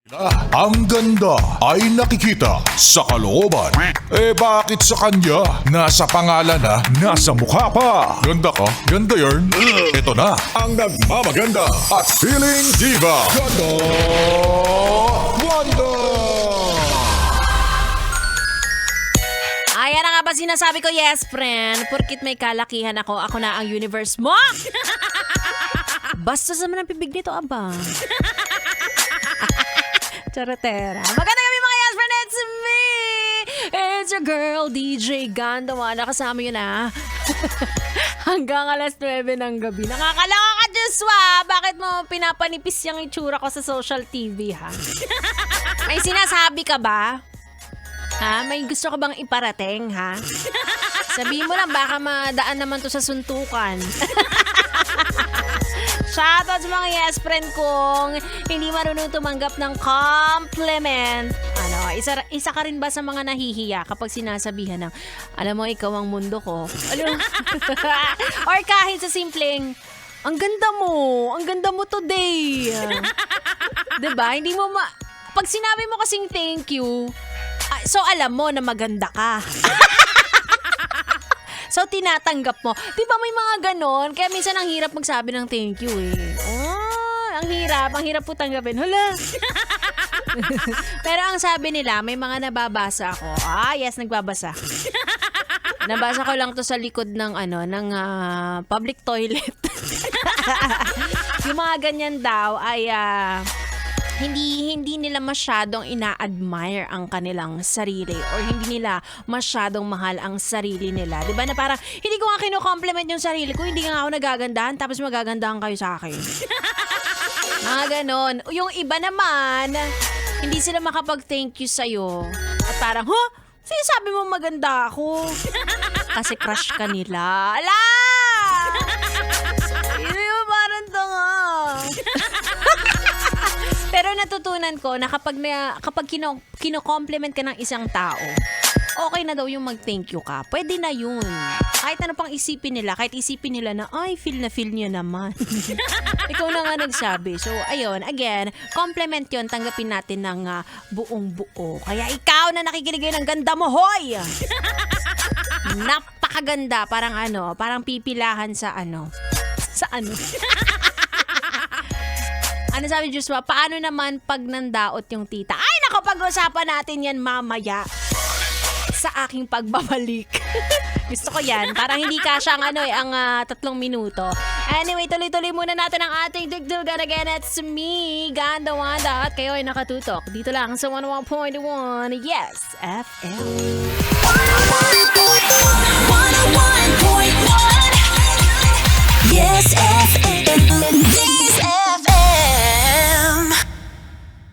Ang ganda ay nakikita sa kalooban. Bakit sa kanya? Nasa pangalan na, nasa mukha pa. Ganda ka? Ganda yarn? Ito na ang nagmamaganda at feeling diva. Ganda Wanda! Ayan na nga ba sinasabi ko, yes friend. Porkit may kalakihan ako na ang universe mo. Basta sa man ang pibig nito, aba. Charatera. Maganda kami mga yes friend, it's me. It's your girl, DJ Gandawa. Nakasama yun na. Hanggang alas 9 ng gabi. Nakakaloka ka, Joshua. Bakit mo pinapanipis yung itsura ko sa social TV, ha? May sinasabi ka ba? Ha? May gusto ka bang iparating, ha? Sabihin mo lang, baka madaan naman to sa suntukan. Shoutout sa mga yes friend kong hindi marunong tumanggap ng compliment. Isa ka rin ba sa mga nahihiya kapag sinasabihan ng, alam mo, ikaw ang mundo ko? Or kahit sa simpleng, ang ganda mo today. Diba? Hindi mo pag sinabi mo kasing thank you, so alam mo na maganda ka. So, tinatanggap mo. Di ba may mga ganon? Kaya minsan ang hirap magsabi ng thank you eh. Oh, ang hirap po tanggapin. Hala. Pero ang sabi nila, may mga nababasa ako. Yes, nagbabasa. Nabasa ko lang to sa likod ng public toilet. Yung mga ganyan daw ay hindi nila masyadong ina-admire ang kanilang sarili or hindi nila masyadong mahal ang sarili nila. 'Di ba? Na parang hindi ko nga kino-compliment yung sarili ko, hindi nga ako nagagandahan tapos magagandahan kayo sa akin. Mga ganon. Yung iba naman, hindi sila makapag-thank you sa'yo. At parang, sinasabi mo maganda ako. Kasi crush ka nila. Ala! Hindi mo parang tanga. Pero natutunan ko na kapag kino-compliment ka ng isang tao, okay na daw yung mag-thank you ka. Pwede na yun. Kahit ano pang isipin nila, kahit isipin nila na, feel na feel niya naman. Ikaw na nga nagsabi. So, ayun, again, compliment yun, tanggapin natin ng buong buo. Kaya ikaw na nakikinig ng ganda mo, hoy! Napakaganda. Parang pipilahan sa ano. Ano sabi Joshua? Paano naman pag nandaot yung tita? Ay, nako, pag-usapan natin yan mamaya sa aking pagbabalik. Gusto ko yan. Parang hindi kasya ang 3 minuto. Anyway, tuloy-tuloy muna natin ang ating dugdugan. Again, it's me, Ganda Wanda. At kayo ay nakatutok. Dito lang sa 101.1 Yes FM.